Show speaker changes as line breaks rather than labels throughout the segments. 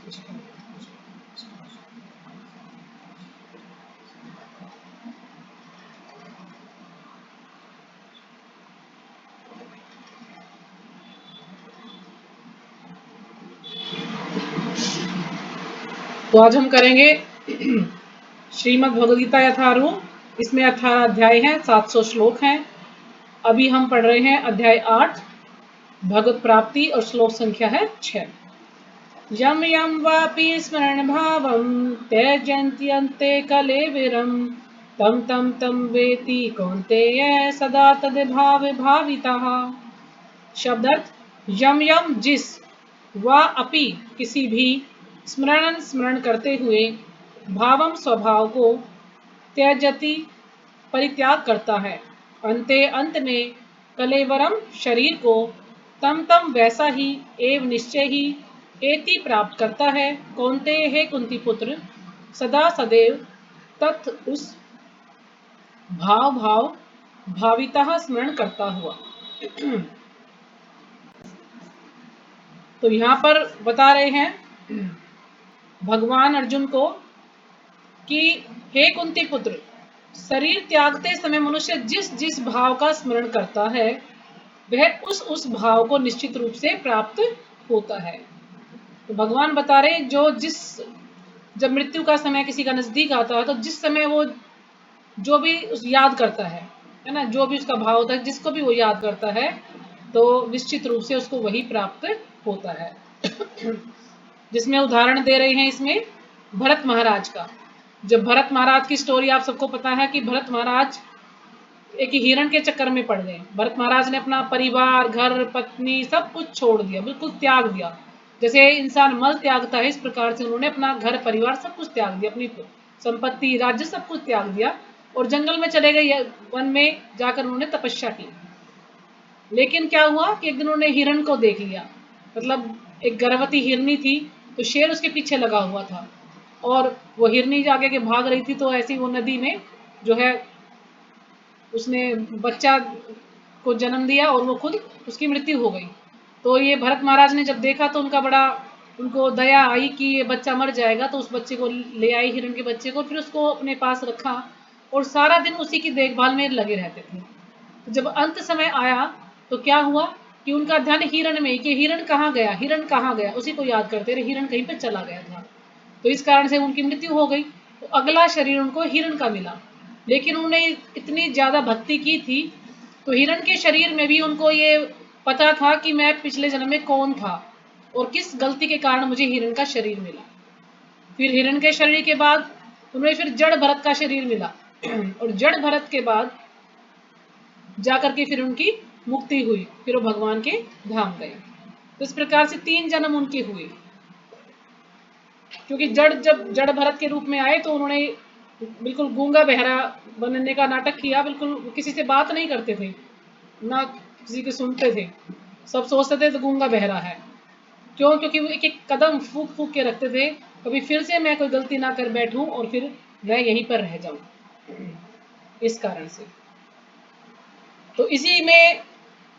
तो आज हम करेंगे श्रीमद् भगवद गीता यथारूढ़। इसमें 18 अध्याय हैं, 700 श्लोक हैं। अभी हम पढ़ रहे हैं अध्याय 8 भगवत प्राप्ति और श्लोक संख्या है 6। यम यम वापि स्मरण भावम त्यजन्ति अन्ते कलेवरम तम तम तम वेति कौन्तेय सदा तद भाव भावितः। शब्दार्थ, यम यम जिस, वा अपि किसी भी, स्मरण करते हुए, भावम स्वभाव को, त्यजति परित्याग करता है, अंते अंत में, कलेवरम शरीर को, तम तम वैसा ही, एव निश्चय ही, एति प्राप्त करता है, कौन्तेय हे कुंती पुत्र, सदा सदैव, तत् उस, भाव भावितः स्मरण करता हुआ। तो यहाँ पर बता रहे हैं भगवान अर्जुन को कि हे कुंती पुत्र, शरीर त्यागते समय मनुष्य जिस जिस भाव का स्मरण करता है वह उस भाव को निश्चित रूप से प्राप्त होता है। तो भगवान बता रहे जब मृत्यु का समय किसी का नजदीक आता है तो जिस समय वो जो भी याद करता है ना, जो भी उसका भाव होता है, जिसको भी वो याद करता है तो निश्चित रूप से उसको वही प्राप्त होता है। जिसमें उदाहरण दे रहे हैं इसमें भरत महाराज का। जब भरत महाराज की स्टोरी आप सबको पता है कि भरत महाराज एक हिरण के चक्कर में पड़ गए। भरत महाराज ने अपना परिवार, घर, पत्नी सब कुछ छोड़ दिया, बिल्कुल त्याग दिया। जैसे इंसान मल त्यागता है इस प्रकार से उन्होंने अपना घर परिवार सब कुछ त्याग दिया, अपनी संपत्ति, राज्य सब कुछ त्याग दिया और जंगल में चले गए, वन में जाकर उन्होंने तपस्या की। लेकिन क्या हुआ कि एक दिन उन्होंने हिरण को देख लिया, मतलब एक गर्भवती हिरनी थी, तो शेर उसके पीछे लगा हुआ था और वो हिरनी आगे के भाग रही थी, तो ऐसी वो नदी में जो है उसने बच्चा को जन्म दिया और वो खुद उसकी मृत्यु हो गई। तो ये भरत महाराज ने जब देखा तो उनको दया आई कि ये बच्चा मर जाएगा, तो उस बच्चे को ले आई, हिरण के बच्चे को, फिर उसको अपने पास रखा और सारा दिन उसी की देखभाल में लगे रहते थे। तो जब अंत समय आया तो क्या हुआ कि उनका ध्यान हिरण में, कि हिरण कहाँ गया, हिरण कहाँ गया, उसी को याद करते रहे, हिरण कहीं पे चला गया था। तो इस कारण से उनकी मृत्यु हो गई। तो अगला शरीर उनको हिरण का मिला, लेकिन उन्होंने इतनी ज्यादा भक्ति की थी तो हिरण के शरीर में भी उनको ये पता था कि मैं पिछले जन्म में कौन था और किस गलती के कारण मुझे हिरण का शरीर मिला। फिर हिरण के शरीर के बाद उन्हें फिर जड़ भरत का शरीर मिला और जड़ भरत के बाद जाकर के फिर उनकी मुक्ति हुई, फिर वो भगवान के धाम गए। तो इस प्रकार से 3 जन्म उनके हुए। क्योंकि जब जड़ भरत के रूप में आए तो उन्होंने बिल्कुल गूंगा बहरा बनने का नाटक किया, बिल्कुल किसी से बात नहीं करते थे, ना किसी के सुनते थे, सब सोचते थे तो गूंगा बहरा है। क्यों? क्योंकि वो एक एक कदम फूक फूक के रखते थे, कभी फिर से मैं कोई गलती ना कर बैठूं और फिर मैं यहीं पर रह जाऊं, इस कारण से। तो इसी में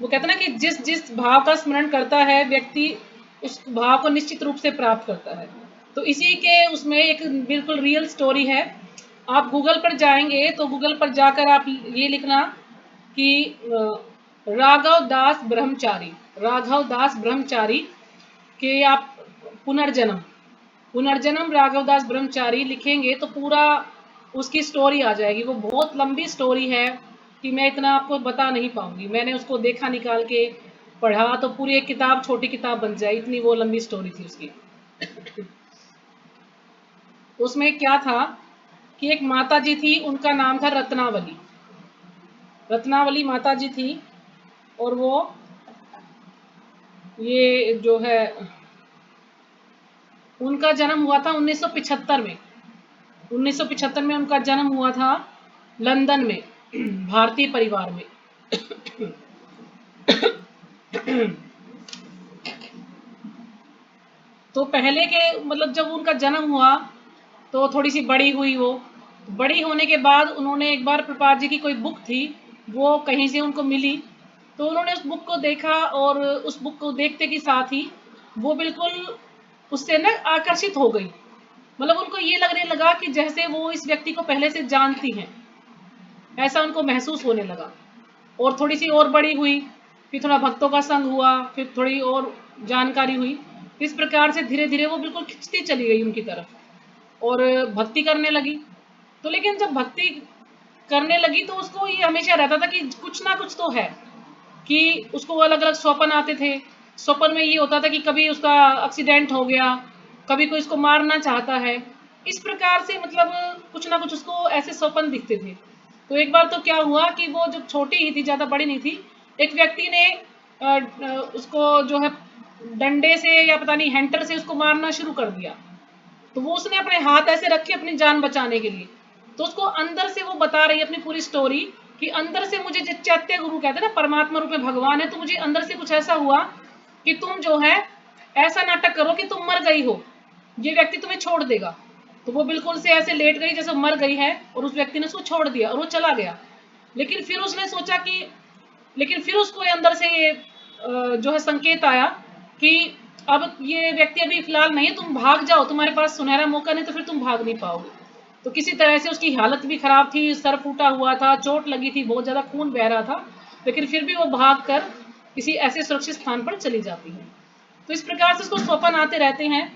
वो कहते ना कि जिस जिस भाव का स्मरण करता है व्यक्ति उस भाव को निश्चित रूप से प्राप्त करता है। तो इसी के उसमें एक बिल्कुल रियल स्टोरी है। आप गूगल पर जाएंगे तो गूगल पर जाकर आप ये लिखना कि राघव दास ब्रह्मचारी के आप पुनर्जन्म राघव दास ब्रह्मचारी लिखेंगे तो पूरा उसकी स्टोरी आ जाएगी। वो बहुत लंबी स्टोरी है कि मैं इतना आपको बता नहीं पाऊंगी। मैंने उसको देखा, निकाल के पढ़ा तो पूरी एक किताब, छोटी किताब बन जाए, इतनी वो लंबी स्टोरी थी उसकी। उसमें क्या था कि एक माता जी थी, उनका नाम था रत्नावली माता जी थी और वो ये जो है उनका जन्म हुआ था 1975 में। 1975 में उनका जन्म हुआ था लंदन में, भारतीय परिवार में। तो पहले के मतलब जब उनका जन्म हुआ तो थोड़ी सी बड़ी हुई। वो बड़ी होने के बाद उन्होंने एक बार प्रपात जी की कोई बुक थी, वो कहीं से उनको मिली, तो उन्होंने उस बुक को देखा और उस बुक को देखते के साथ ही वो बिल्कुल उससे ना आकर्षित हो गई। मतलब उनको ये लगने लगा कि जैसे वो इस व्यक्ति को पहले से जानती हैं, ऐसा उनको महसूस होने लगा। और थोड़ी सी और बड़ी हुई, फिर थोड़ा भक्तों का संग हुआ, फिर थोड़ी और जानकारी हुई। इस प्रकार से धीरे धीरे वो बिल्कुल खिंचती चली गई उनकी तरफ और भक्ति करने लगी। तो लेकिन जब भक्ति करने लगी तो उसको ये हमेशा रहता था कि कुछ ना कुछ तो है, कि उसको अलग अलग स्वप्न आते थे। स्वप्न में ये होता था कि कभी उसका एक्सीडेंट हो गया, कभी कोई इसको मारना चाहता है। इस प्रकार से मतलब कुछ ना कुछ उसको ऐसे स्वप्न दिखते थे। तो एक बार तो क्या हुआ कि वो जब छोटी ही थी, ज्यादा बड़ी नहीं थी, एक व्यक्ति ने उसको जो है डंडे से या पता नहीं हैंटर से उसको मारना शुरू कर दिया। तो वो उसने अपने हाथ ऐसे रखे अपनी जान बचाने के लिए। तो उसको अंदर से वो बता रही है अपनी पूरी स्टोरी कि अंदर से मुझे, जो चैत्य गुरु कहते हैं ना, परमात्मा रूप में भगवान है, तो मुझे अंदर से कुछ ऐसा हुआ कि तुम जो है ऐसा नाटक करो कि तुम मर गई हो, ये व्यक्ति तुम्हें छोड़ देगा। तो वो बिल्कुल से ऐसे लेट गई जैसे मर गई है, और उस व्यक्ति ने उसको छोड़ दिया और वो चला गया। लेकिन फिर उसने सोचा कि, लेकिन फिर उसको अंदर से ये जो है संकेत आया कि अब ये व्यक्ति अभी फिलहाल नहीं है, तुम भाग जाओ, तुम्हारे पास सुनहरा मौका नहीं तो फिर तुम भाग नहीं पाओगे। तो किसी तरह से उसकी हालत भी खराब थी, सर फूटा हुआ था, चोट लगी थी, बहुत ज्यादा खून बह रहा था, लेकिन फिर भी वो भाग कर किसी ऐसे सुरक्षित स्थान पर चली जाती है। तो इस प्रकार से उसको स्वप्न आते रहते हैं।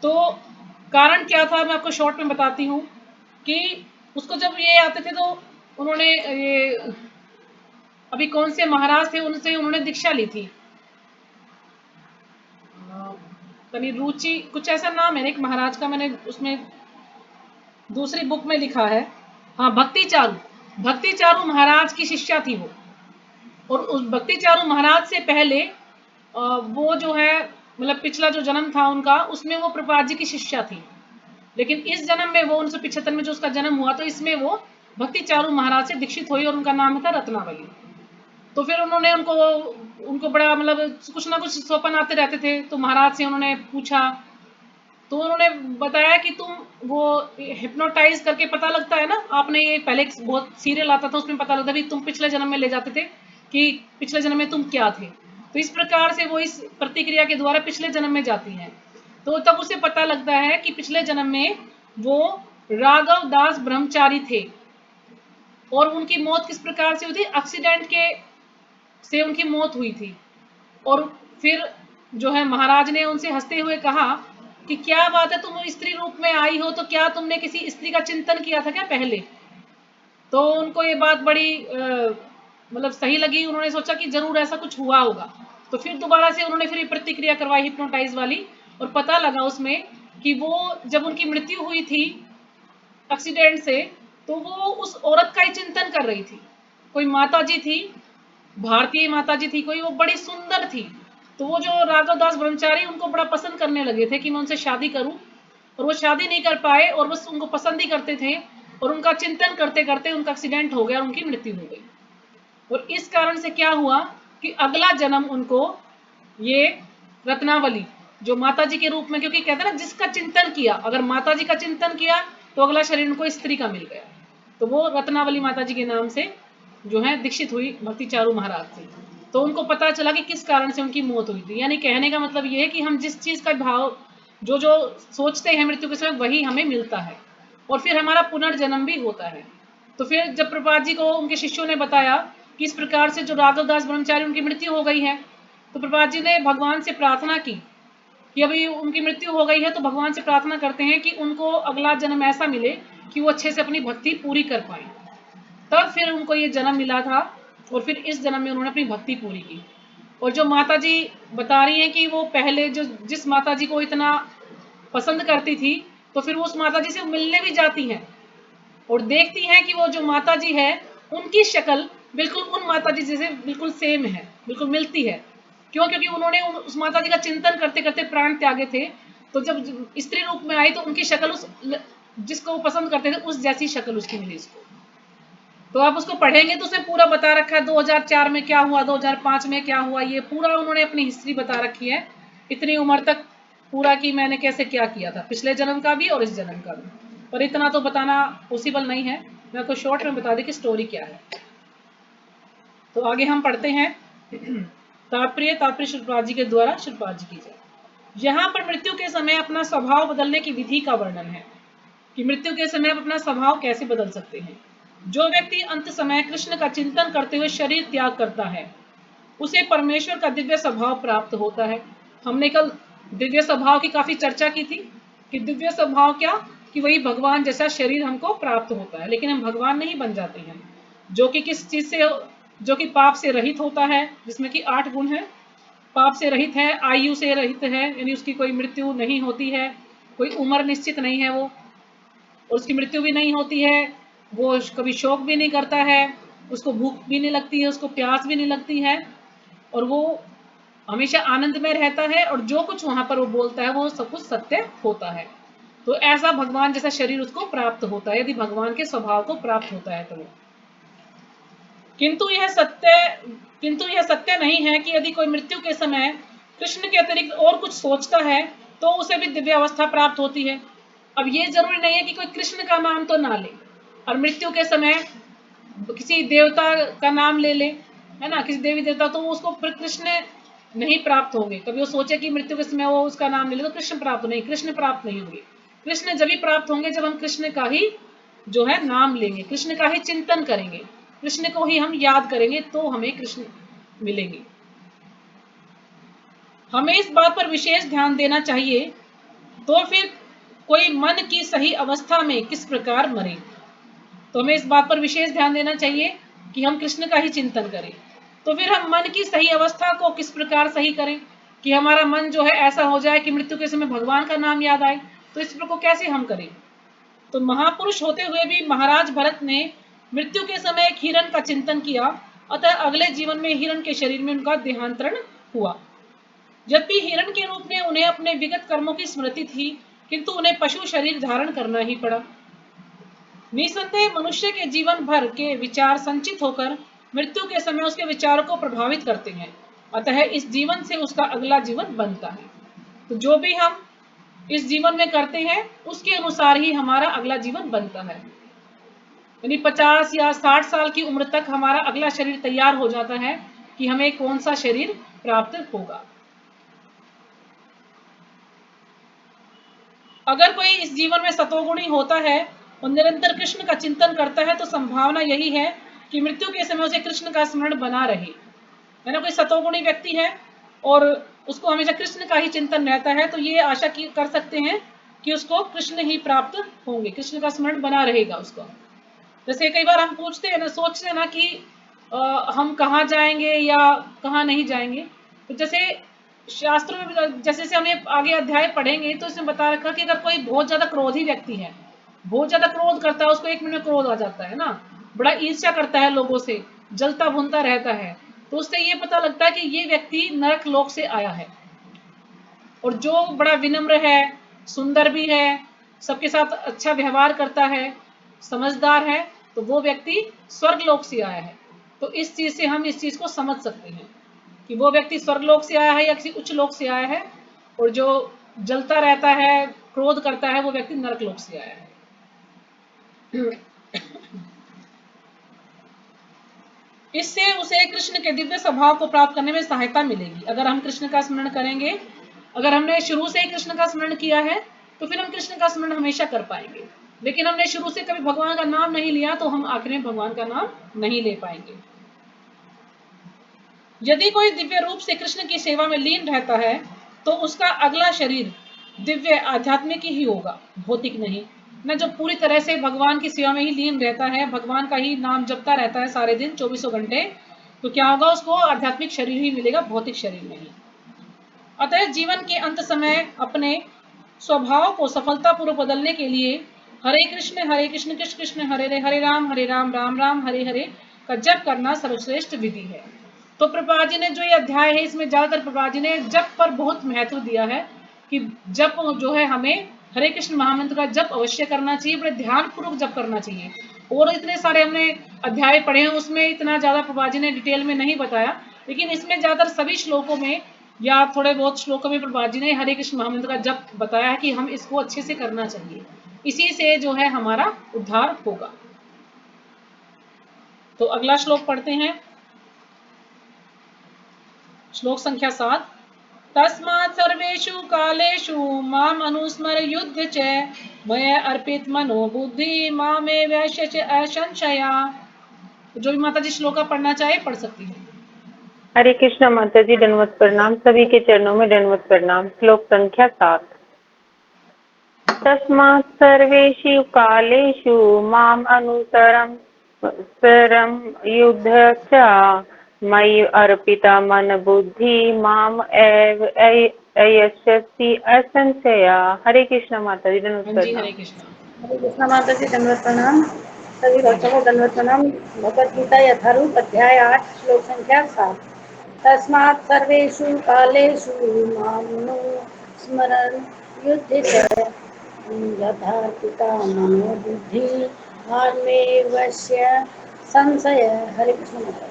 तो कारण क्या था मैं आपको शॉर्ट में बताती हूँ कि उसको जब ये आते थे तो उन्होंने ये अभी कौन से महाराज थे उनसे उन्होंने दीक्षा ली थी, कभी रुचि कुछ ऐसा नाम है एक महाराज का, मैंने उसमें दूसरी बुक में लिखा है। हाँ, भक्ति चारू, भक्ति चारू महाराज की शिष्या थी वो। और उस भक्ति चारू महाराज से पहले वो जो है मतलब पिछला जो जन्म था उनका, उसमें वो प्रभुपाद जी की शिष्या थी। लेकिन इस जन्म में वो 1975 में जो उसका जन्म हुआ, तो इसमें वो भक्ति चारू महाराज से दीक्षित हुई और उनका नाम था रत्नावली। तो फिर उन्होंने उनको उनको बड़ा मतलब कुछ ना कुछ स्वप्न आते रहते थे, तो महाराज से उन्होंने पूछा। तो उन्होंने बताया कि तुम वो हिप्नोटाइज करके पता लगता है ना, आपने ये पहले बहुत सीरियल आता था उसमें पता लगता भी तुम पिछले जन्म में ले जाते थे कि पिछले जन्म में तुम क्या थे। तो इस प्रकार से वो इस प्रतिक्रिया के द्वारा पिछले जन्म में जाती हैं। तो तब उसे पता लगता है कि पिछले जन्म में वो राघव दास ब्रह्मचारी थे और उनकी मौत किस प्रकार से हुई थी, एक्सीडेंट के से उनकी मौत हुई थी। और फिर जो है महाराज ने उनसे हंसते हुए कहा कि क्या बात है, तुम स्त्री रूप में आई हो, तो क्या तुमने किसी स्त्री का चिंतन किया था क्या पहले। तो उनको ये बात बड़ी मतलब सही लगी, उन्होंने सोचा कि जरूर ऐसा कुछ हुआ होगा। तो फिर दोबारा से उन्होंने फिर प्रतिक्रिया करवाई हिप्नोटाइज वाली, और पता लगा उसमें कि वो जब उनकी मृत्यु हुई थी एक्सीडेंट से, तो वो उस औरत का ही चिंतन कर रही थी। कोई माता जी थी, भारतीय माता जी थी कोई, वो बड़ी सुंदर थी। तो वो जो राघव दास ब्रह्मचारी उनको बड़ा पसंद करने लगे थे कि मैं उनसे शादी करूं, और वो शादी नहीं कर पाए और बस उनको पसंद ही करते थे। और उनका चिंतन करते करते उनका एक्सीडेंट हो गया और उनकी मृत्यु हो गई। और इस कारण से क्या हुआ कि अगला जन्म उनको ये रत्नावली जो माता जी के रूप में, क्योंकि कहते हैं ना जिसका चिंतन किया, अगर माता जी का चिंतन किया तो अगला शरीर उनको स्त्री का मिल गया। तो वो रत्नावली माता जी के नाम से जो है दीक्षित हुई भक्ति चारू महाराज से। तो उनको पता चला कि किस कारण से उनकी मौत हुई थी। यानी कहने का मतलब ये है कि हम जिस चीज का भाव जो जो सोचते हैं मृत्यु के समय, वही हमें मिलता है और फिर हमारा पुनर्जन्म भी होता है। तो फिर जब प्रभुपाद जी को उनके शिष्यों ने बताया कि इस प्रकार से जो राघव दास ब्रह्मचारी उनकी मृत्यु हो गई है, तो प्रभुपाद जी ने भगवान से प्रार्थना की कि अभी उनकी मृत्यु हो गई है, तो भगवान से प्रार्थना करते हैं कि उनको अगला जन्म ऐसा मिले कि वो अच्छे से अपनी भक्ति पूरी कर पाए। तब फिर उनको ये जन्म मिला था और फिर इस जन्म में उन्होंने अपनी भक्ति पूरी की। और जो माता जी बता रही हैं कि वो पहले जो जिस माता जी को इतना पसंद करती थी, तो फिर वो उस माता जी से मिलने भी जाती हैं और देखती हैं कि वो जो माता जी है उनकी शक्ल बिल्कुल उन माता जी जैसे बिल्कुल सेम है, बिल्कुल मिलती है। क्यों? क्योंकि उन्होंने उस माता जी का चिंतन करते करते प्राण त्यागे थे। तो जब स्त्री रूप में आई तो उनकी शक्ल उस जिसको वो पसंद करते थे उस जैसी शक्ल उसकी मिली इसको। तो आप उसको पढ़ेंगे तो उसमें पूरा बता रखा है 2004 में क्या हुआ, 2005 में क्या हुआ, ये पूरा उन्होंने अपनी हिस्ट्री बता रखी है इतनी उम्र तक पूरा, कि मैंने कैसे क्या किया था पिछले जन्म का भी और इस जन्म का भी। पर इतना तो बताना पॉसिबल नहीं है, मैं आपको शॉर्ट में बता दी कि स्टोरी क्या है। तो आगे हम पढ़ते हैं तात्पर्य श्रीपाद जी के द्वारा श्रीपाद जी की जय। यहाँ पर मृत्यु के समय अपना स्वभाव बदलने की विधि का वर्णन है कि मृत्यु के समय आप अपना स्वभाव कैसे बदल सकते हैं। जो व्यक्ति अंत समय कृष्ण का चिंतन करते हुए शरीर त्याग करता है उसे परमेश्वर का दिव्य स्वभाव प्राप्त होता है। हमने कल दिव्य स्वभाव की काफी चर्चा की थी कि दिव्य स्वभाव क्या, कि वही भगवान जैसा शरीर हमको प्राप्त होता है, लेकिन हम भगवान नहीं बन जाते हैं। जो कि किस चीज से, जो कि पाप से रहित होता है, जिसमें कि 8 गुण है। पाप से रहित है, आयु से रहित है, यानी उसकी कोई मृत्यु नहीं होती है, कोई उम्र निश्चित नहीं है वो, और उसकी मृत्यु भी नहीं होती है। वो कभी शोक भी नहीं करता है, उसको भूख भी नहीं लगती है, उसको प्यास भी नहीं लगती है, और वो हमेशा आनंद में रहता है, और जो कुछ वहां पर वो बोलता है वो सब कुछ सत्य होता है। तो ऐसा भगवान जैसा शरीर उसको प्राप्त होता है, यदि भगवान के स्वभाव को प्राप्त होता है तो वो। किंतु यह सत्य नहीं है कि यदि कोई मृत्यु के समय कृष्ण के अतिरिक्त और कुछ सोचता है तो उसे भी दिव्य अवस्था प्राप्त होती है। अब ये जरूरी नहीं है कि कोई कृष्ण का नाम तो ना ले और मृत्यु के समय किसी देवता का नाम ले ले, है ना, किसी देवी देवता, तो उसको कृष्ण नहीं प्राप्त होंगे। कभी वो सोचे कि मृत्यु के समय वो उसका नाम ले ले तो कृष्ण प्राप्त नहीं, कृष्ण प्राप्त नहीं होंगे। कृष्ण जब ही प्राप्त होंगे जब हम कृष्ण का ही जो है नाम लेंगे, कृष्ण का ही चिंतन करेंगे, कृष्ण को ही हम याद करेंगे, तो हमें कृष्ण मिलेंगे। हमें इस बात पर विशेष ध्यान देना चाहिए तो फिर कोई मन की सही अवस्था में किस प्रकार मरे। तो हमें इस बात पर विशेष ध्यान देना चाहिए कि हम कृष्ण का ही चिंतन करें। तो फिर हम मन की सही अवस्था को किस प्रकार सही करें कि हमारा मन जो है ऐसा हो जाए कि मृत्यु के समय भगवान का नाम याद आए। तो इस को कैसे हम करें। तो महापुरुष होते हुए भी महाराज भरत ने मृत्यु के समय एक हिरण का चिंतन किया, अतः अगले जीवन में हिरण के शरीर में उनका देहांतरण हुआ। यद्यपि हिरण के रूप में उन्हें अपने विगत कर्मों की स्मृति थी, किंतु उन्हें पशु शरीर धारण करना ही पड़ा। निसंदेह मनुष्य के जीवन भर के विचार संचित होकर मृत्यु के समय उसके विचारों को प्रभावित करते हैं, अतः इस जीवन से उसका अगला जीवन बनता है। तो जो भी हम इस जीवन में करते हैं उसके अनुसार ही हमारा अगला जीवन बनता है। यानी 50 या 60 साल की उम्र तक हमारा अगला शरीर तैयार हो जाता है कि हमें कौन सा शरीर प्राप्त होगा। अगर कोई इस जीवन में सतोगुणी होता है और निरंतर कृष्ण का चिंतन करता है तो संभावना यही है कि मृत्यु के समय उसे कृष्ण का स्मरण बना रहे। है ना, कोई सतोगुणी व्यक्ति है और उसको हमेशा कृष्ण का ही चिंतन रहता है, तो ये आशा कर सकते हैं कि उसको कृष्ण ही प्राप्त होंगे, कृष्ण का स्मरण बना रहेगा उसको। जैसे कई बार हम पूछते हैं ना, सोचते हैं ना कि हम कहाँ जाएंगे या कहाँ नहीं जाएंगे। तो जैसे शास्त्रों में जैसे जैसे हमें आगे अध्याय पढ़ेंगे तो इसमें बता रखा कि अगर कोई बहुत ज्यादा क्रोधी व्यक्ति है, बहुत ज्यादा क्रोध करता है, उसको 1 मिनट में क्रोध आ जाता है ना, बड़ा ईर्ष्या करता है लोगों से, जलता भुनता रहता है, तो उससे ये पता लगता है कि ये व्यक्ति नरक लोक से आया है। और जो बड़ा विनम्र है, सुंदर भी है, सबके साथ अच्छा व्यवहार करता है, समझदार है, तो वो व्यक्ति स्वर्ग लोक से आया है। तो इस चीज से हम इस चीज को समझ सकते हैं कि वो व्यक्ति स्वर्ग लोक से आया है या किसी उच्च लोक से आया है, और जो जलता रहता है, क्रोध करता है, वो व्यक्ति नरक लोक से आया है। इससे उसे कृष्ण के दिव्य स्वभाव को प्राप्त करने में सहायता मिलेगी। अगर हम कृष्ण का स्मरण करेंगे, अगर हमने शुरू से ही कृष्ण का स्मरण किया है तो फिर हम कृष्ण का स्मरण हमेशा कर पाएंगे। लेकिन हमने शुरू से कभी भगवान का नाम नहीं लिया तो हम आखिर में भगवान का नाम नहीं ले पाएंगे। यदि कोई दिव्य रूप से कृष्ण की सेवा में लीन रहता है तो उसका अगला शरीर दिव्य आध्यात्मिक ही होगा, भौतिक नहीं। न जो पूरी तरह से भगवान की सेवा में ही लीन रहता है, भगवान का ही नाम जपता रहता है सारे दिन 24 घंटे, तो क्या होगा, उसको आध्यात्मिक शरीर ही मिलेगा, भौतिक शरीर नहीं। अतः जीवन के अंत समय अपने स्वभाव को सफलतापूर्वक बदलने के लिए हरे कृष्ण कृष्ण कृष्ण हरे हरे, हरे राम राम राम हरे हरे का जप करना सर्वश्रेष्ठ विधि है। तो प्रभुपाद जी ने जो ये अध्याय है इसमें ज्यादातर प्रभुपाद जी ने जप पर बहुत महत्व दिया है कि जप जो है हमें हरे कृष्ण महामंत्र का जप अवश्य करना चाहिए, बड़े ध्यान पूर्वक जप करना चाहिए। और इतने सारे हमने अध्याय पढ़े हैं, उसमें इतना ज्यादा प्रभुपाद जी ने डिटेल में नहीं बताया, लेकिन इसमें ज्यादातर सभी श्लोकों में या थोड़े बहुत श्लोकों में प्रभुपाद जी ने हरे कृष्ण महामंत्र का जप बताया है कि हम इसको अच्छे से करना चाहिए, इसी से जो है हमारा उद्धार होगा। तो अगला श्लोक पढ़ते हैं, श्लोक संख्या 7। तस्मात् सर्वेषु कालेषु माम अनुस्मर युद्ध च मया अर्पित मनो बुद्धि मामे वैश्य च असंशया। जो भी माता जी श्लोका पढ़ना चाहे पढ़ सकती है।
हरे कृष्णा माता जी, दंडवत प्रणाम। सभी के चरणों में दंडवत प्रणाम। श्लोक संख्या 7। तस्मात् सर्वेषु कालेषु माम अनुसरम सरम युद्ध च मयि अर्पिता मन बुद्धि माम एव अयस्यसि असंशया। हरे कृष्णा माता जी, दंडवत
हाँ जी,
प्रणाम।
हरे कृष्णा।
हरे कृष्णा माता जी, दंडवत प्रणाम। सभी
हाँ
भक्तों
जी।
को दंडवत प्रणाम। भगवद गीता यथारूप अध्याय 8 श्लोक संख्या 7। तस्मात् सर्वेषु कालेषु मामनु स्मरन् युद्धे च यथा पिता मनो बुद्धि आत्मे वश्य संशय। हरे कृष्ण माता जी।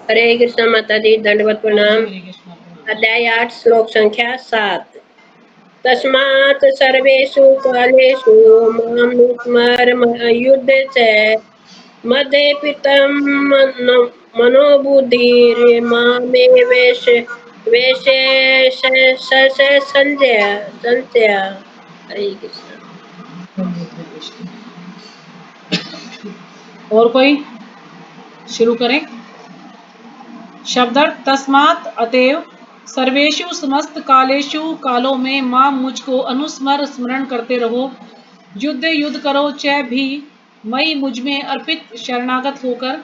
हरे कृष्णा माता जी, दंडवत
हाँ जी,
प्रणाम।
हरे कृष्णा प्रणाम।
अध्याय 8 श्लोक संख्या 7। तस्मात् सर्वेषु कालेषु मां स्मर युद्धे च मदेपितं मनोबुद्धिर्मामे संजय। हरे कृष्णा।
हरे कृष्णा। और कोई शुरू करें। शब्दार्थ तस्मात् अतएव सर्वेषु समस्त कालेषु कालों में मां मुझको अनुस्मर स्मरण करते रहो। युद्ध करो च भी मई मुझ में अर्पित शरणागत होकर।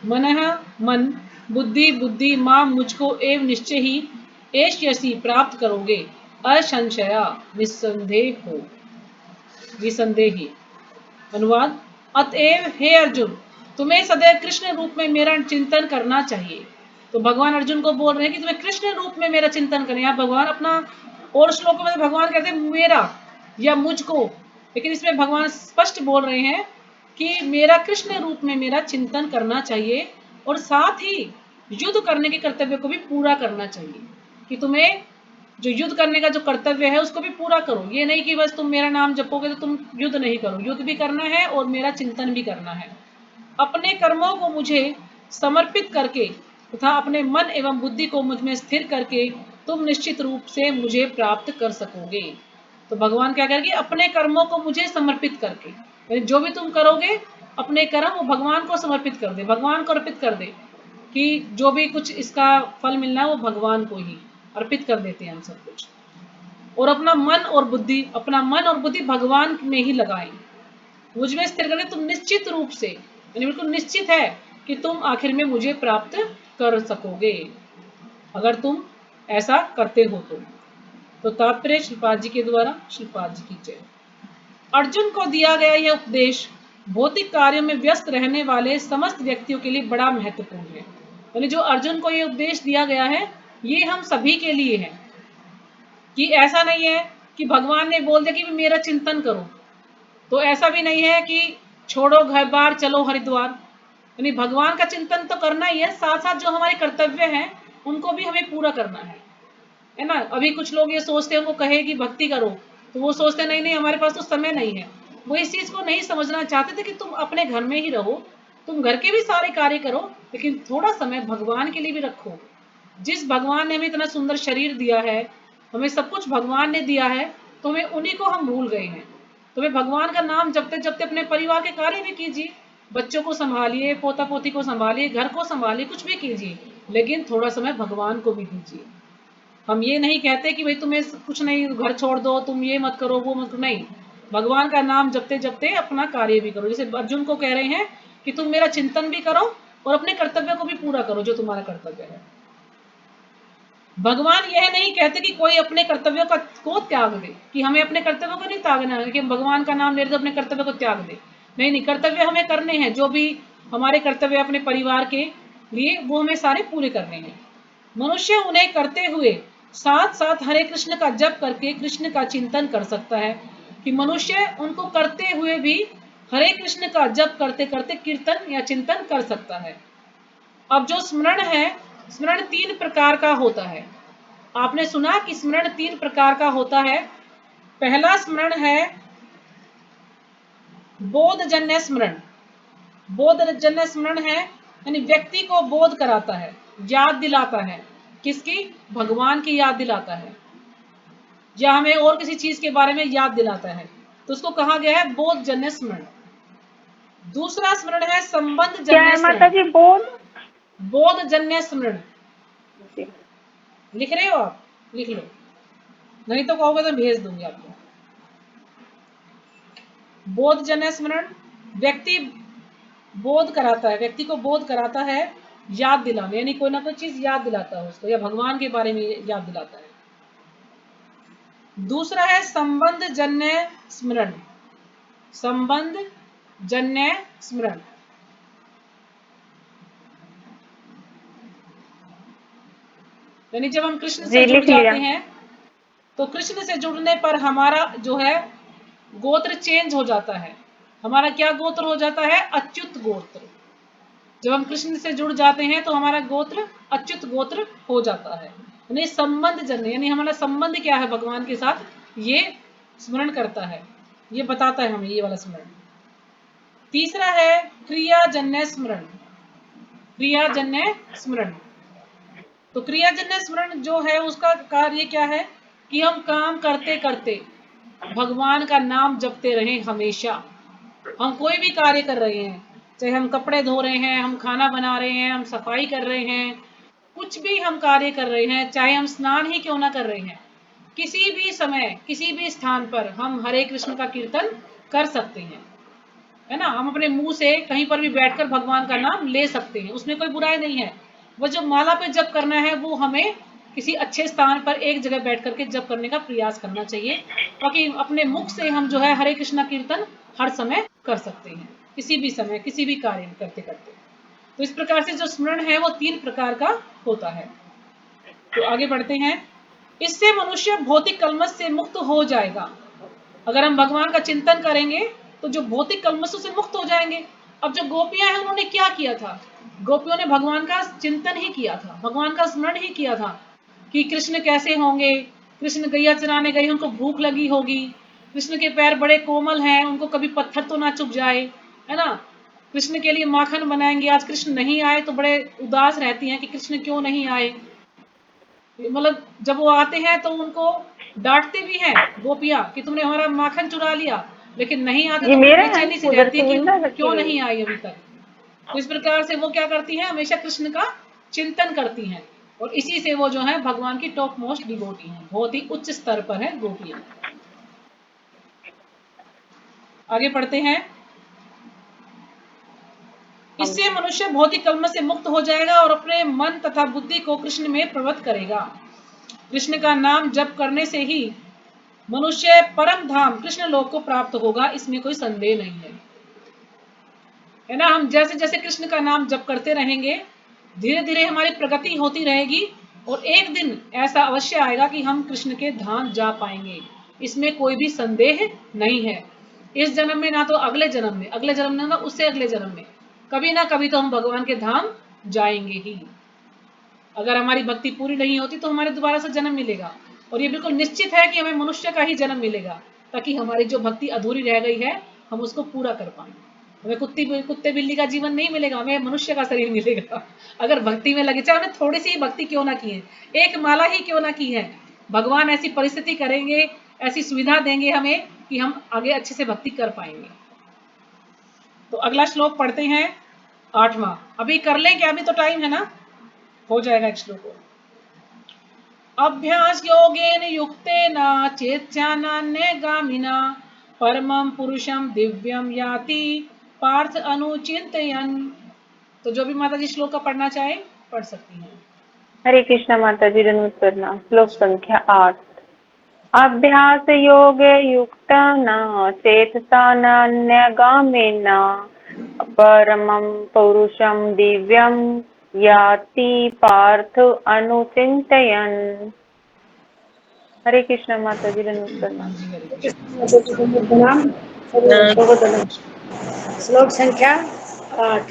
मनः मन, बुद्धि बुद्धि मां मुझको एवं निश्चय ही एष्यसि प्राप्त करोगे। असंशया निस्संदेह हो, निसंदेही। अनुवाद। अतएव हे अर्जुन, तुम्हें सदैव कृष्ण रूप में मेरा चिंतन करना चाहिए। तो भगवान अर्जुन को बोल रहे हैं कि तुम्हें कृष्ण रूप में मेरा चिंतन करें। यहाँ भगवान अपना, और श्लोकों में भगवान कहते हैं मेरा या मुझको, लेकिन इसमें भगवान स्पष्ट बोल रहे हैं कि मेरा कृष्ण रूप में मेरा चिंतन करना चाहिए और साथ ही युद्ध करने के कर्तव्य को भी पूरा करना चाहिए। कि तुम्हें जो युद्ध करने का जो कर्तव्य है उसको भी पूरा करो। ये नहीं कि बस तुम मेरा नाम जपोगे तो तुम युद्ध नहीं करो। युद्ध भी करना है और मेरा चिंतन भी करना है। अपने कर्मों को मुझे समर्पित करके तथा अपने मन एवं बुद्धि को मुझ में स्थिर करके तुम निश्चित रूप से मुझे प्राप्त कर सकोगे। तो भगवान क्या करेंगे, अपने कर्मों को मुझे समर्पित करके, जो भी तुम करोगे अपने कर्म वो भगवान को समर्पित कर दे, भगवान को अर्पित कर दे। कि जो भी कुछ इसका फल मिलना है वो भगवान को ही अर्पित कर देते हैं हम सब कुछ। और अपना मन और बुद्धि भगवान में ही लगाएं। मुझ में स्थिर करके तुम निश्चित रूप से, यानी बिल्कुल निश्चित है कि तुम आखिर में मुझे प्राप्त कर सकोगे अगर तुम ऐसा करते हो तो तात्पर्य श्रीपाद जी के द्वारा। श्रीपाद जी की जय। अर्जुन को दिया गया यह उपदेश भौतिक कार्यों में व्यस्त रहने वाले समस्त व्यक्तियों के लिए बड़ा महत्वपूर्ण है। यानी जो अर्जुन को यह उपदेश दिया गया है ये हम सभी के लिए है। कि ऐसा नहीं है कि भगवान ने बोल दिया कि मेरा चिंतन करो, तो ऐसा भी नहीं है कि छोड़ो घर बार चलो हरिद्वार। यानी भगवान का चिंतन तो करना ही है, साथ साथ जो हमारे कर्तव्य हैं उनको भी हमें पूरा करना है ना। अभी कुछ लोग ये सोचते हैं, उनको कहे कि भक्ति करो तो वो सोचते नहीं नहीं हमारे पास तो समय नहीं है। वो इस चीज को नहीं समझना चाहते थे कि तुम अपने घर में ही रहो, तुम घर के भी सारे कार्य करो, लेकिन थोड़ा समय भगवान के लिए भी रखो। जिस भगवान ने हमें इतना सुंदर शरीर दिया है, हमें सब कुछ भगवान ने दिया है, तो हमें उन्हीं को हम भूल गए हैं। तो हमें भगवान का नाम जपते जपते अपने परिवार के कार्य भी कीजिए, बच्चों को संभालिए, पोता पोती को संभालिए, घर को संभालिए, कुछ भी कीजिए, लेकिन थोड़ा समय भगवान को भी दीजिए। हम ये नहीं कहते कि भाई तुम्हें कुछ नहीं, घर छोड़ दो, तुम ये मत करो वो मत करो, नहीं। भगवान का नाम जपते जपते अपना कार्य भी करो। जैसे अर्जुन को कह रहे हैं कि तुम मेरा चिंतन भी करो और अपने कर्तव्य को भी पूरा करो जो तुम्हारा कर्तव्य है। भगवान यह नहीं कहते कि कोई अपने कर्तव्यों को त्याग दे, कि हमें अपने कर्तव्यों को नहीं त्यागना है कि हम भगवान का नाम ले रहे तो अपने कर्तव्य को त्याग दे। नहीं नहीं, कर्तव्य हमें करने हैं। जो भी हमारे कर्तव्य अपने परिवार के लिए वो हमें सारे पूरे करने हैं। मनुष्य उन्हें करते हुए साथ साथ हरे कृष्ण का जप करके कृष्ण का चिंतन कर सकता है। कि मनुष्य उनको करते हुए भी हरे कृष्ण का जप करते करते कीर्तन या चिंतन कर सकता है। अब जो स्मरण है, स्मरण 3 प्रकार का होता है। आपने सुना कि स्मरण 3 प्रकार का होता है। पहला स्मरण है बोधजन्य स्मरण। बोधजन्य स्मरण है यानी व्यक्ति को बोध कराता है, याद दिलाता है किसकी? भगवान की याद दिलाता है या हमें और किसी चीज के बारे में याद दिलाता है, तो उसको कहा गया है बोध जन्य स्मरण। दूसरा स्मरण है संबंध
क्या
जन्य
है माता
स्मरण।
जी? बोध?
बोध जन्य स्मरण
जी।
लिख रहे हो आप? लिख लो, नहीं तो कहोगे तो भेज दूंगी आपको। बोध जन्य स्मरण, व्यक्ति बोध कराता है, व्यक्ति को बोध कराता है, याद दिलाने, यानी कोई ना कोई चीज याद दिलाता है उसको, या भगवान के बारे में याद दिलाता है। दूसरा है संबंध जन्य स्मरण। संबंध जन्य स्मरण, यानी जब हम कृष्ण से
जी,
जुड़
लिख लिया।
जाते हैं तो कृष्ण से जुड़ने पर हमारा जो है गोत्र चेंज हो जाता है। हमारा क्या गोत्र हो जाता है? अच्युत गोत्र। जब हम कृष्ण से जुड़ जाते हैं तो हमारा गोत्र अच्युत गोत्र हो जाता है। यानी संबंध जन्य, यानी हमारा संबंध क्या है भगवान के साथ, ये स्मरण करता है, ये बताता है हमें ये वाला स्मरण। तीसरा है क्रियाजन्य स्मरण। क्रियाजन्य स्मरण, तो क्रियाजन्य स्मरण जो है उसका कार्य क्या है कि हम काम करते करते भगवान का नाम जपते रहें हमेशा। हम कोई भी कार्य कर रहे हैं, चाहे हम कपड़े धो रहे हैं, हम खाना बना रहे हैं, हम सफाई कर रहे हैं, कुछ भी हम कार्य कर रहे हैं, चाहे हम स्नान ही क्यों ना कर रहे हैं, किसी भी समय किसी भी स्थान पर हम हरे कृष्ण का कीर्तन कर सकते हैं, है ना। हम अपने मुंह से कहीं पर भी बैठकर भगवान का नाम ले सकते हैं, उसमें कोई बुराई नहीं है। वो जो माला पे जप करना है वो हमें किसी अच्छे स्थान पर एक जगह बैठ करके जप करने का प्रयास करना चाहिए, ताकि अपने मुख से हम जो है हरे कृष्णा कीर्तन हर समय कर सकते हैं, किसी भी समय किसी भी कार्य करते करते। तो इस प्रकार से जो स्मरण है वो 3 प्रकार का होता है। तो आगे बढ़ते हैं। इससे मनुष्य भौतिक कलमश से मुक्त हो जाएगा। अगर हम भगवान का चिंतन करेंगे तो जो भौतिक कलमशों से मुक्त हो जाएंगे। अब जो गोपियां हैं उन्होंने क्या किया था? गोपियों ने भगवान का चिंतन ही किया था, भगवान का स्मरण ही किया था कि कृष्ण कैसे होंगे। कृष्ण गैया चराने गए, उनको भूख लगी होगी, कृष्ण के पैर बड़े कोमल हैं, उनको कभी पत्थर तो ना चुभ जाए, है ना। कृष्ण के लिए माखन बनाएंगे, आज कृष्ण नहीं आए तो बड़े उदास रहती हैं कि कृष्ण क्यों नहीं आए। मतलब जब वो आते हैं तो उनको डांटते भी हैं गोपियां कि तुमने हमारा माखन चुरा लिया, लेकिन नहीं आते
ये
तो बड़ी
मेरा है,
बेचैनी सी
उधर
रहती
से
है कि
विंदा रखी
क्यों
हुई।
नहीं आई अभी तक। तो इस प्रकार से वो क्या करती हैं, हमेशा कृष्ण का चिंतन करती हैं, और इसी से वो जो है भगवान की टॉप मोस्ट डिवोटी हैं, बहुत ही उच्च स्तर पर है गोपियां। आगे पढ़ते हैं। इससे मनुष्य भौतिक कलमश से मुक्त हो जाएगा और अपने मन तथा बुद्धि को कृष्ण में प्रवृत्त करेगा। कृष्ण का नाम जप करने से ही मनुष्य परम धाम कृष्ण लोक को प्राप्त होगा, इसमें कोई संदेह नहीं है ना। हम जैसे जैसे कृष्ण का नाम जप करते रहेंगे, धीरे धीरे हमारी प्रगति होती रहेगी, और एक दिन ऐसा अवश्य आएगा कि हम कृष्ण के धाम जा पाएंगे, इसमें कोई भी संदेह नहीं है। इस जन्म में ना तो अगले जन्म में, अगले जन्म में ना उससे अगले जन्म में, कभी ना कभी तो हम भगवान के धाम जाएंगे ही। अगर हमारी भक्ति पूरी नहीं होती तो हमारे दोबारा से जन्म मिलेगा, और ये बिल्कुल निश्चित है कि हमें मनुष्य का ही जन्म मिलेगा, ताकि हमारी जो भक्ति अधूरी रह गई है हम उसको पूरा कर पाए। हमें कुत्ते बिल्ली का जीवन नहीं मिलेगा, हमें मनुष्य का शरीर मिलेगा। अगर भक्ति में लगे, चाहे हमने थोड़ी सी भक्ति क्यों ना की है, एक माला ही क्यों ना की है, भगवान ऐसी परिस्थिति करेंगे, ऐसी सुविधा देंगे हमें कि हम आगे अच्छे से भक्ति कर पाएंगे। तो अगला श्लोक पढ़ते हैं, 8वां। अभी कर लें क्या? अभी तो टाइम है ना, हो जाएगा एक श्लोक। अभ्यास योगेन युक्तेन चेत्स्यानान्यगामिना परमं पुरुषं दिव्यम याति पार्थ अनुचिंतयन्। तो जो भी माता जी श्लोक का पढ़ना चाहे पढ़ सकती हैं।
हरे कृष्णा माता जी, दंडवत प्रणाम। श्लोक संख्या 8। अभ्यास योग युक्त न चेतसा नान्यगामिन परमं पुरुषं दिव्यं याति पार्थ अनुचिंतयन्। हरे कृष्णा माता जी, दंडवत प्रणाम।
जी हरे कृष्ण।
कृष्ण माता जी को प्रणाम। श्लोक संख्या 8।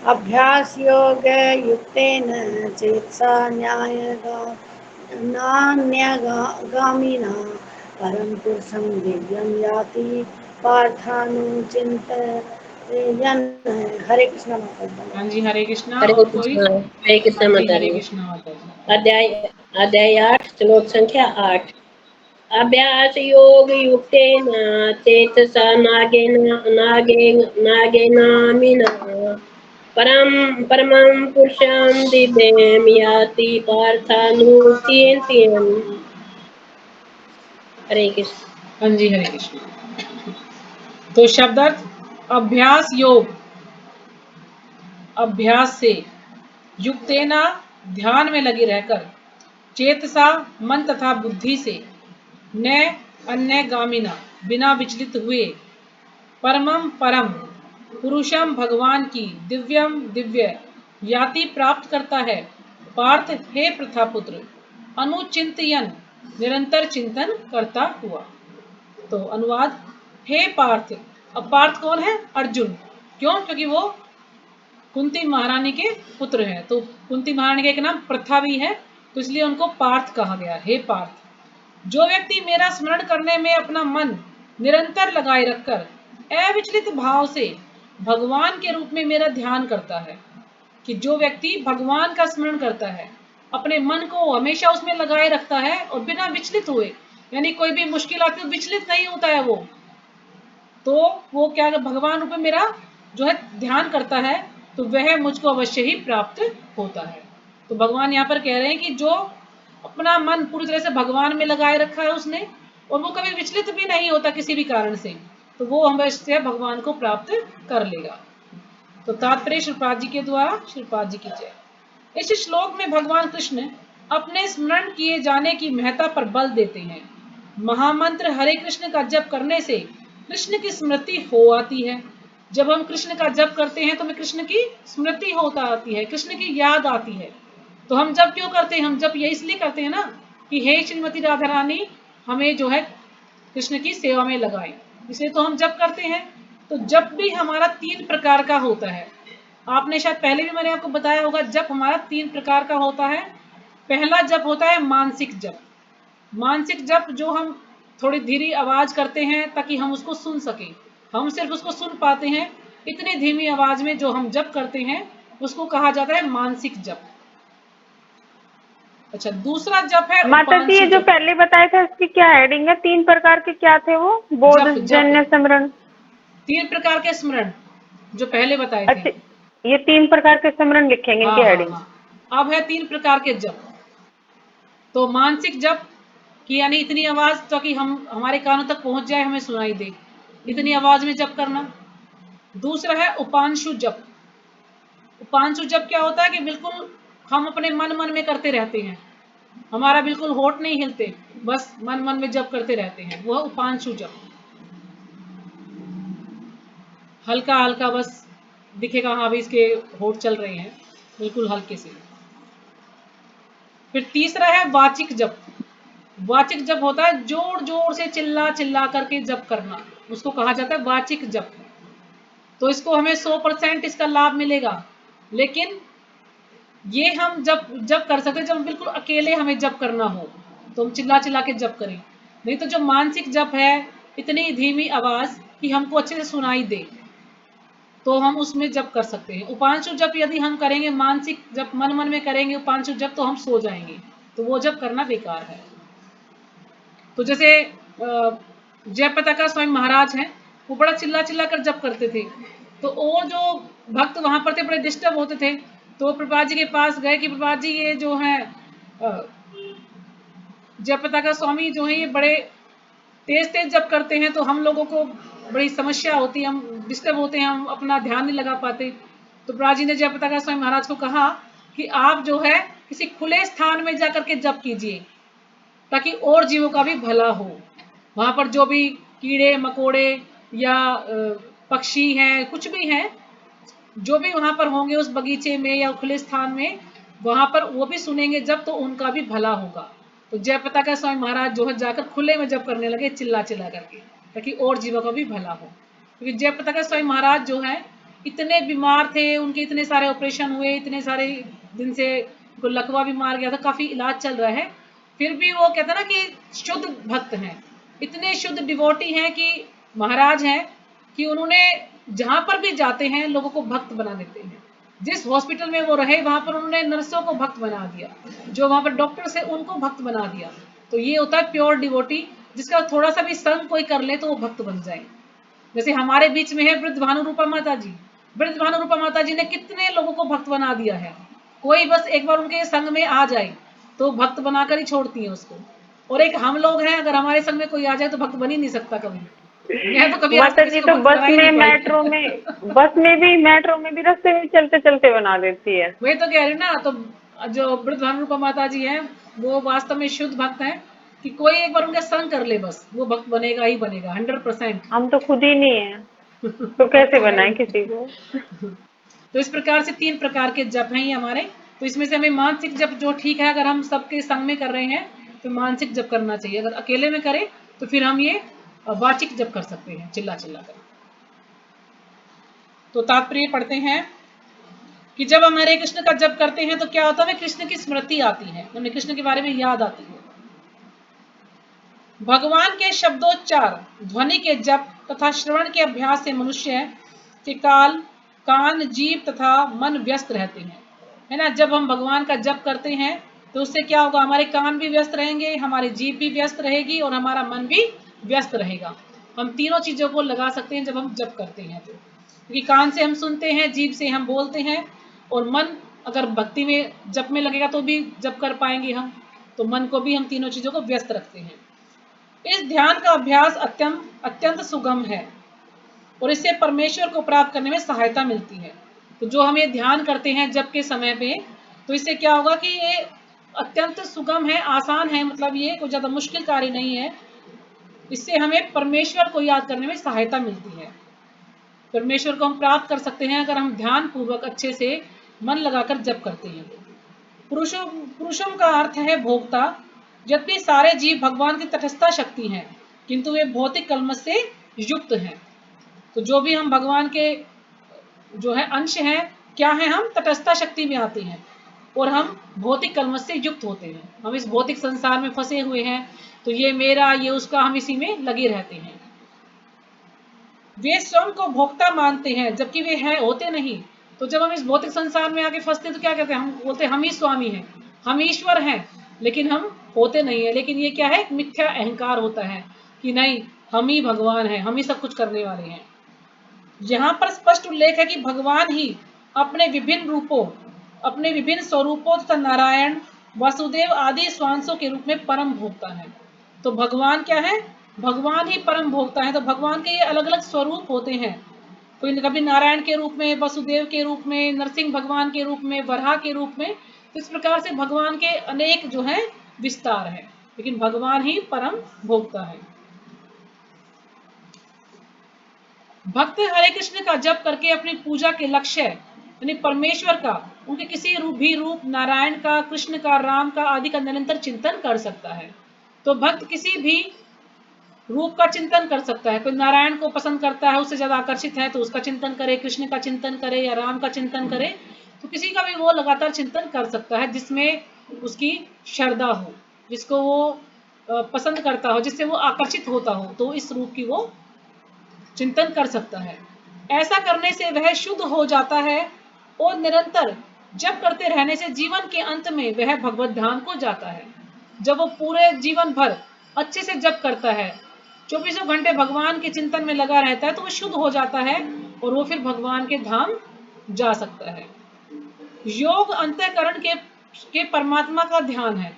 अभ्यास योग युक्तेन चेतसा नान्यगामिना परम पुरुषं दिव्यं याति पार्थानुचिन्तयन्। हरे कृष्णा माता जी।
हाँ जी, हरे कृष्णा।
हरे
और कोई?
कृष्णा। हरे कृष्णा
हाँ जी,
माता
हरे
जी।
कृष्णा माता जी।
अध्याय 8 श्लोक संख्या 8। अभ्यास योग युक्तेन चेतसा नागेनामिना परमं पुरुषं दिव्यं याति पार्थानुचिन्तयन्। हरे कृष्ण।
हाँ जी, हरे कृष्णा। तो शब्दार्थ अभ्यास योग, अभ्यास से, युक्तेना ध्यान में लगे रहकर, चेतसा मन तथा बुद्धि से, न अन्य गामिना बिना विचलित हुए, परमम परम पुरुषम भगवान की दिव्यम दिव्य याति प्राप्त करता है। पार्थ हे प्रथापुत्र, अनुचिंतयन निरंतर चिंतन करता हुआ। तो अनुवाद, हे पार्थ। अब पार्थ कौन है? अर्जुन। क्यों? क्योंकि वो कुंती महारानी के पुत्र हैं। तो कुंती महारानी का एक नाम प्रथा भी है, तो इसलिए उनको पार्थ कहा गया। हे पार्थ, जो व्यक्ति मेरा स्मरण करने में अपना मन निरंतर लगाए रखकर अविचलित भाव से भगवान के रूप में मेरा ध्यान करता है, कि जो व्यक्ति भगवान का स्मरण करता है, अपने मन को हमेशा उसमें लगाए रखता है और बिना विचलित हुए, यानी कोई भी मुश्किल आती है विचलित नहीं होता है वो, तो वो क्या भगवान रूप में मेरा जो है ध्यान करता है, तो वह मुझको अवश्य ही प्राप्त होता है। तो भगवान यहाँ पर कह रहे हैं कि जो अपना मन पूरी तरह से भगवान में लगाए रखा है उसने, और वो कभी विचलित भी नहीं होता किसी भी कारण से, तो वो अवश्य भगवान को प्राप्त कर लेगा। तो तात्पर्य श्रीपाद जी के द्वारा, श्रीपाद जी की जय। इस श्लोक में भगवान कृष्ण अपने स्मरण किए जाने की महत्ता पर बल देते हैं। महामंत्र हरे कृष्ण का जप करने से कृष्ण की स्मृति हो आती है। जब हम कृष्ण का जप करते हैं तो हमें कृष्ण की स्मृति होता आती है, कृष्ण की याद आती है। तो हम जप क्यों करते हैं? हम जप ये इसलिए करते हैं ना कि हे श्रीमती राधा रानी, हमें जो है कृष्ण की सेवा में लगाएं, इसलिए तो हम जप करते हैं। तो जप भी हमारा 3 प्रकार का होता है। आपने शायद पहले भी मैंने आपको बताया होगा, जप हमारा 3 प्रकार का होता है। पहला जप होता है मानसिक जप। मानसिक जप जो हम थोड़ी धीरे आवाज करते हैं ताकि हम उसको सुन सकें, हम सिर्फ उसको सुन पाते हैं इतनी धीमी आवाज में जो हम जप करते हैं, उसको कहा जाता है मानसिक जप। अच्छा, दूसरा जप है
माता जी, ये
उपांशु
जो
जप।
पहले बताए थे उसकी क्या हेडिंग है? 3 प्रकार के क्या थे वो? बोध
जप जप
जन्य स्मरण।
3 प्रकार के स्मरण जो पहले बताए थे।
अच्छा, ये 3 प्रकार के स्मरण लिखेंगे इनकी
हाँ हाँ
हेडिंग।
हाँ, अब है 3 प्रकार के जप। तो मानसिक जप कि यानी इतनी आवाज ताकि हम हमारे कानों तक पहुंच जाए, हमें सुनाई दे, इतनी आवाज में जप करना। दूसरा है उपांशु जप। उपांशु जप क्या होता है कि बिल्कुल हम अपने मन मन में करते रहते हैं, हमारा बिल्कुल होठ नहीं हिलते, बस मन मन में जप करते रहते हैं, वह उपांशु जप। हल्का हल्का बस दिखेगा, हाँ भी इसके होठ चल रहे हैं, बिल्कुल हल्के से। फिर तीसरा है वाचिक जप। वाचिक जप होता है जोर जोर से चिल्ला चिल्ला करके जप करना, उसको कहा जाता है वाचिक जप। तो इसको हमें 100% इसका लाभ मिलेगा, लेकिन ये हम जब जब कर सकते हैं जब बिल्कुल अकेले हमें जप करना हो, तो हम चिल्ला चिल्ला के जप करें। नहीं तो जो मानसिक जप है, इतनी धीमी आवाज कि हमको अच्छे से सुनाई दे, तो हम उसमें जप कर सकते हैं। उपांशु जप यदि हम करेंगे, मानसिक जप मन मन में करेंगे उपांशु जप, तो हम सो जाएंगे, तो वो जप करना बेकार है। तो जैसे जयप्रताका स्वामी महाराज हैं, वो बड़ा चिल्ला चिल्ला कर जप करते थे, तो और जो भक्त वहां पर थे बड़े डिस्टर्ब होते थे, तो प्रभुपाद जी के पास गए कि प्रभुपाद जी ये जो है जयप्रताका स्वामी जो है ये बड़े तेज तेज जप करते हैं, तो हम लोगों को बड़ी समस्या होती है, हम डिस्टर्ब होते हैं, हम अपना ध्यान नहीं लगा पाते। तो प्रभुपाद जी ने जयप्रताका स्वामी महाराज को कहा कि आप जो है किसी खुले स्थान में जाकर के जप कीजिए, ताकि और जीवों का भी भला हो। वहां पर जो भी कीड़े मकोड़े या पक्षी हैं, कुछ भी हैं, जो भी वहां पर होंगे उस बगीचे में या खुले स्थान में, वहां पर वो भी सुनेंगे जब, तो उनका भी भला होगा। तो जयप्रताका स्वामी महाराज जो है जाकर खुले में जप करने लगे चिल्ला चिल्ला करके, ताकि और जीवों का भी भला हो। क्योंकि जयप्रताका स्वामी महाराज जो है इतने बीमार थे, उनके इतने सारे ऑपरेशन हुए, इतने सारे दिन से उनको लकवा भी मार गया था, काफी इलाज चल रहा है, फिर भी वो कहते हैं ना कि शुद्ध भक्त हैं, इतने शुद्ध डिवोटी हैं कि महाराज हैं कि उन्होंने जहां पर भी जाते हैं लोगों को भक्त बना देते हैं। जिस हॉस्पिटल में वो रहे वहां पर उन्होंने नर्सों को भक्त बना दिया, जो वहां पर डॉक्टर्स है उनको भक्त बना दिया। तो ये होता है प्योर डिवोटी, जिसका थोड़ा सा भी संग कोई कर ले तो वो भक्त बन जाए। जैसे हमारे बीच में है वृद्ध भानुरूपा माता जी। वृद्ध भानुरूपा माता जी ने कितने लोगों को भक्त बना दिया है। कोई बस एक बार उनके संग में आ जाए तो भक्त बनाकर ही छोड़ती है उसको। और एक हम लोग हैं, अगर हमारे संग में कोई आ जाए तो भक्त बन ही नहीं सकता कभी। मैं तो कभी आज तक
माता
किसी
जी
को
तो
भक्त
बस
बना ही
में,
नहीं पाई।
मेट्रो में भी रास्ते में चलते चलते बना देती है।
वही तो कह रही ना। तो जो वृद्ध भानुरूपा माता जी हैं वो वास्तव में शुद्ध भक्त हैं, कि कोई एक बार उनका संग कर ले बस वो भक्त बनेगा ही बनेगा 100%।
हम तो खुद ही नहीं है, तो
वो
कैसे
तो है
बनाए
ही।
किसी को।
तो इस प्रकार से 3 प्रकार के जप हैं ये हमारे। तो इसमें से हमें मानसिक जप जो ठीक है, अगर हम सबके संग में कर रहे हैं तो मानसिक जप करना चाहिए। अगर अकेले में करें तो फिर हम ये वाचिक जप कर सकते हैं, चिल्ला चिल्ला कर। तो तात्पर्य पढ़ते हैं कि जब हम हरे कृष्ण का जप करते हैं तो क्या होता है, हमें कृष्ण की स्मृति आती है, हमें कृष्ण के बारे में याद आती है। भगवान के शब्दोच्चार, ध्वनि के जप तथा श्रवण के अभ्यास से मनुष्य के कान, जीभ तथा मन व्यस्त रहते हैं, है ना। जब हम भगवान का जप करते हैं तो उससे क्या होगा, हमारे कान भी व्यस्त रहेंगे, हमारी जीभ भी व्यस्त रहेगी और हमारा मन भी व्यस्त रहेगा। हम तीनों चीजों को लगा सकते हैं जब हम जप करते हैं तो, क्योंकि कान से हम सुनते हैं, जीभ से हम बोलते हैं, और मन अगर भक्ति में जप में लगेगा तो भी जप कर पाएंगे हम। तो मन को भी हम तीनों चीजों को व्यस्त रखते हैं। इस ध्यान का अभ्यास अत्यंत सुगम है और इससे परमेश्वर को प्राप्त करने में सहायता मिलती है। तो जो हम ये ध्यान करते हैं जप के समय पे, तो इससे क्या होगा कि ये अत्यंत सुगम है, आसान है, मतलब ये कोई ज्यादा मुश्किल कार्य नहीं है। इससे हमें परमेश्वर को याद करने में सहायता मिलती है। परमेश्वर को हम प्राप्त कर सकते हैं अगर हम ध्यान पूर्वक अच्छे से मन लगाकर जप करते हैं। पुरुषों का अर्थ है भोक्ता। यद्यपि सारे जीव भगवान की तटस्था शक्ति हैं, किंतु वे भौतिक कलमश से युक्त हैं। तो जो भी हम भगवान के जो है अंश हैं, क्या है, हम तटस्था शक्ति में आते हैं और हम भौतिक कलमश से युक्त होते हैं। हम इस भौतिक संसार में फंसे हुए हैं, तो ये मेरा ये उसका, हम इसी में लगे रहते हैं। वे स्वयं को भोक्ता मानते हैं जबकि वे हैं होते नहीं। तो जब हम इस भौतिक संसार में आके फंसते तो क्या कहते हैं, हम बोलते हैं हम ही स्वामी हैं, हम ईश्वर हैं, लेकिन हम होते नहीं है। लेकिन ये क्या है, एक मिथ्या अहंकार होता है कि नहीं हम ही भगवान हैं, हम ही सब कुछ करने वाले हैं। यहाँ पर स्पष्ट उल्लेख है कि भगवान ही अपने विभिन्न रूपों, अपने विभिन्न स्वरूपों तथा नारायण, वासुदेव आदि स्वांशों के रूप में परम भोक्ता है। तो भगवान क्या है, भगवान ही परम भोक्ता है। तो भगवान के ये अलग अलग स्वरूप होते हैं, कोई कभी नारायण के रूप में, वसुदेव के रूप में, नरसिंह भगवान के रूप में, वराह के रूप में। तो इस प्रकार से भगवान के अनेक जो है विस्तार है, लेकिन भगवान ही परम भोक्ता है। भक्त हरे कृष्ण का जप करके अपनी पूजा के लक्ष्य यानी परमेश्वर का, उनके किसी रूप नारायण का, कृष्ण का, राम का आदि का निरंतर चिंतन कर सकता है। तो भक्त किसी भी रूप का चिंतन कर सकता है। कोई नारायण को पसंद करता है, उससे ज्यादा आकर्षित है तो उसका चिंतन करे, कृष्ण का चिंतन करे या राम का चिंतन करे। तो किसी का भी वो लगातार चिंतन कर सकता है जिसमें उसकी श्रद्धा हो, जिसको वो पसंद करता हो, जिससे वो आकर्षित होता हो, तो इस रूप की वो चिंतन कर सकता है। ऐसा करने से वह शुद्ध हो जाता है और निरंतर जप करते रहने से जीवन के अंत में वह भगवत धाम को जाता है। जब वो पूरे जीवन भर अच्छे से जप करता है, 24 घंटे भगवान के चिंतन में लगा रहता है, तो वो शुद्ध हो जाता है और वो फिर भगवान के धाम जा सकता है। योग अंतःकरण के परमात्मा का ध्यान है।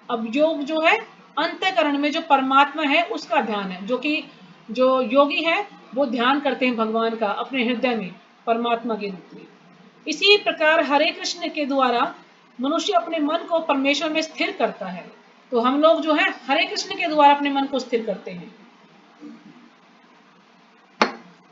अब योग जो है अंतःकरण में जो परमात्मा है उसका ध्यान है, जो कि जो योगी है वो ध्यान करते हैं भगवान का अपने हृदय में परमात्मा के रूप में। इसी प्रकार हरे कृष्ण के द्वारा मनुष्य अपने मन को परमेश्वर में स्थिर करता है। तो हम लोग जो है हरे कृष्ण के द्वारा अपने मन को स्थिर करते हैं।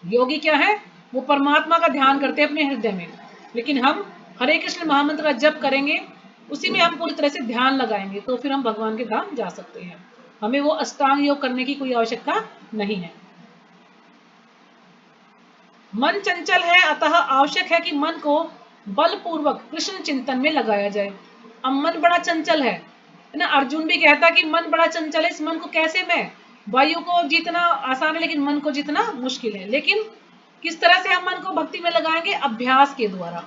योगी क्या है, वो परमात्मा का ध्यान करते हैं अपने हृदय में, लेकिन हम हरे कृष्ण महामंत्र का जप करेंगे, उसी में हम पूरी तरह से ध्यान लगाएंगे, तो फिर हम भगवान के धाम जा सकते हैं। हमें वो अष्टांग योग करने की कोई आवश्यकता नहीं है। मन चंचल है, अतः आवश्यक है कि मन को बलपूर्वक कृष्ण चिंतन में लगाया जाए। अब मन बड़ा चंचल है ना, अर्जुन भी कहता कि मन बड़ा चंचल है, इस मन को कैसे मैं, वायु को जीतना आसान है लेकिन मन को जीतना मुश्किल है। लेकिन किस तरह से हम मन को भक्ति में लगाएंगे? अभ्यास के द्वारा।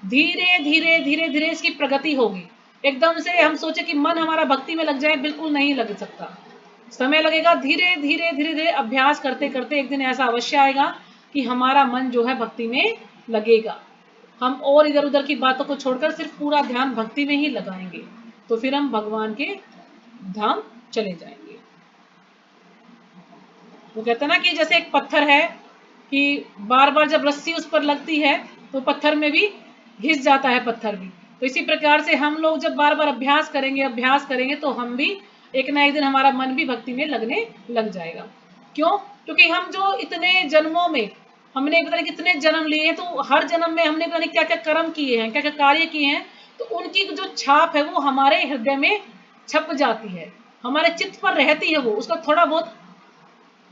धीरे धीरे धीरे धीरे इसकी प्रगति होगी। एकदम से हम सोचे कि मन हमारा भक्ति में लग जाए, बिल्कुल नहीं लग सकता, समय लगेगा। धीरे धीरे धीरे धीरे अभ्यास करते करते एक दिन ऐसा अवश्य आएगा कि हमारा मन जो है भक्ति में लगेगा। हम और इधर उधर की बातों को छोड़कर सिर्फ पूरा ध्यान भक्ति में ही लगाएंगे, तो फिर हम भगवान के धाम चले जाएंगे। वो कहते हैं ना कि जैसे एक पत्थर है कि बार बार जब रस्सी उस पर लगती है तो पत्थर में भी घिस जाता है पत्थर भी। तो इसी प्रकार से हम लोग जब बार बार अभ्यास करेंगे तो हम भी एक ना एक दिन हमारा मन भी भक्ति में लगने लग जाएगा। क्यों? क्योंकि हम जो इतने जन्मों में हमने पता नहीं कितने जन्म लिए, तो हर जन्म में हमने पता नहीं क्या क्या कर्म किए हैं, क्या क्या कार्य किए हैं, तो उनकी जो छाप है वो हमारे हृदय में छप जाती है, हमारे चित्त पर रहती है, वो उसका थोड़ा बहुत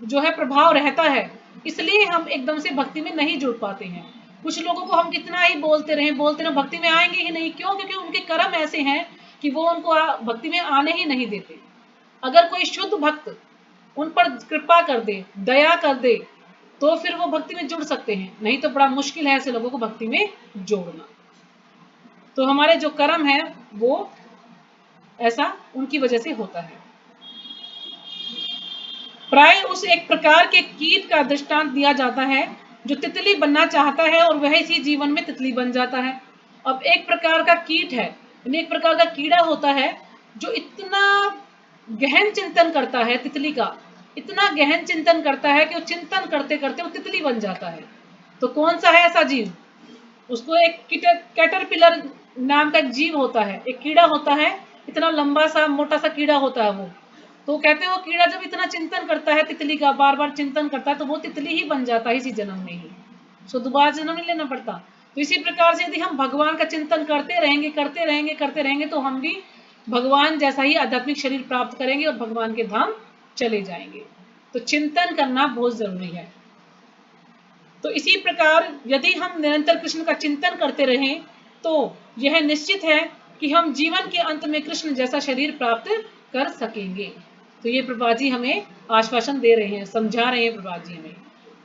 जो है प्रभाव रहता है। इसलिए हम एकदम से भक्ति में नहीं जुड़ पाते हैं। कुछ लोगों को हम कितना ही बोलते रहे भक्ति में आएंगे ही नहीं। क्यों? क्योंकि उनके कर्म ऐसे हैं कि वो उनको भक्ति में आने ही नहीं देते। अगर कोई शुद्ध भक्त उन पर कृपा कर दे, दया कर दे, तो फिर वो भक्ति में जुड़ सकते हैं, नहीं तो बड़ा मुश्किल है ऐसे लोगों को भक्ति में जोड़ना। तो हमारे जो कर्म है वो ऐसा उनकी वजह से होता है। प्राय उस एक प्रकार के कीट का दृष्टांत दिया जाता है जो तितली बनना चाहता है और वह इसी जीवन में तितली बन जाता है। अब एक प्रकार का कीट है, एक प्रकार का कीड़ा होता है जो इतना गहन चिंतन करता है, तितली का इतना गहन चिंतन करता है कि वो चिंतन करते करते वो तितली बन जाता है। तो कौन सा है ऐसा जीव? उसको एक कैटरपिलर नाम का एक जीव होता है, एक कीड़ा होता है, इतना लंबा सा मोटा सा कीड़ा होता है वो। तो कहते हैं वो कीड़ा जब इतना चिंतन करता है तितली का, बार बार चिंतन करता है, तो वो तितली ही बन जाता है इसी जन्म में ही, सो दोबारा जन्म नहीं लेना पड़ता। तो इसी प्रकार से यदि हम भगवान का चिंतन करते रहेंगे तो हम भी भगवान जैसा ही आध्यात्मिक शरीर प्राप्त करेंगे और भगवान के धाम चले जाएंगे। तो चिंतन करना बहुत जरूरी है। तो इसी प्रकार यदि हम निरंतर कृष्ण का चिंतन करते रहें तो यह निश्चित है कि हम जीवन के अंत में कृष्ण जैसा शरीर प्राप्त कर सकेंगे। तो ये प्रभा जी हमें आश्वासन दे रहे हैं, समझा रहे हैं प्रभा जी हमें।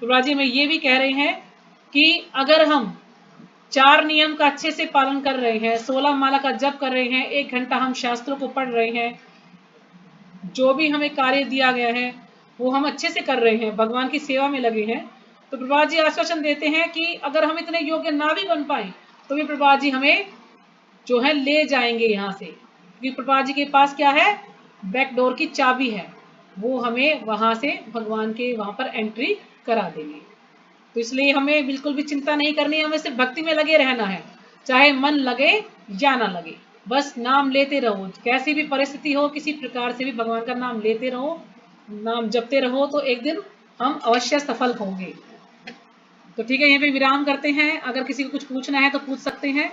प्रभा जी हमें ये भी कह रहे हैं कि अगर हम 4 नियम का अच्छे से पालन कर रहे हैं, 16 माला का जप कर रहे हैं, 1 घंटा हम शास्त्रों को पढ़ रहे हैं, जो भी हमें कार्य दिया गया है वो हम अच्छे से कर रहे हैं, भगवान की सेवा में लगे हैं, तो प्रभा जी आश्वासन देते हैं कि अगर हम इतने योग्य ना भी बन पाए तो भी प्रभा जी हमें जो है ले जाएंगे यहाँ से। क्योंकि प्रभा जी के पास क्या है? बैक डोर की चाबी है, वो हमें वहां से भगवान के वहां पर एंट्री करा देंगे। तो इसलिए हमें बिल्कुल भी चिंता नहीं करनी है, हमें सिर्फ भक्ति में लगे रहना है, चाहे मन लगे या ना लगे, बस नाम लेते रहो। कैसी भी परिस्थिति हो, किसी प्रकार से भी भगवान का नाम लेते रहो, नाम जपते रहो, तो एक दिन हम अवश्य सफल होंगे। तो ठीक है, यहीं पे विराम करते हैं। अगर किसी को कुछ पूछना है तो पूछ सकते हैं।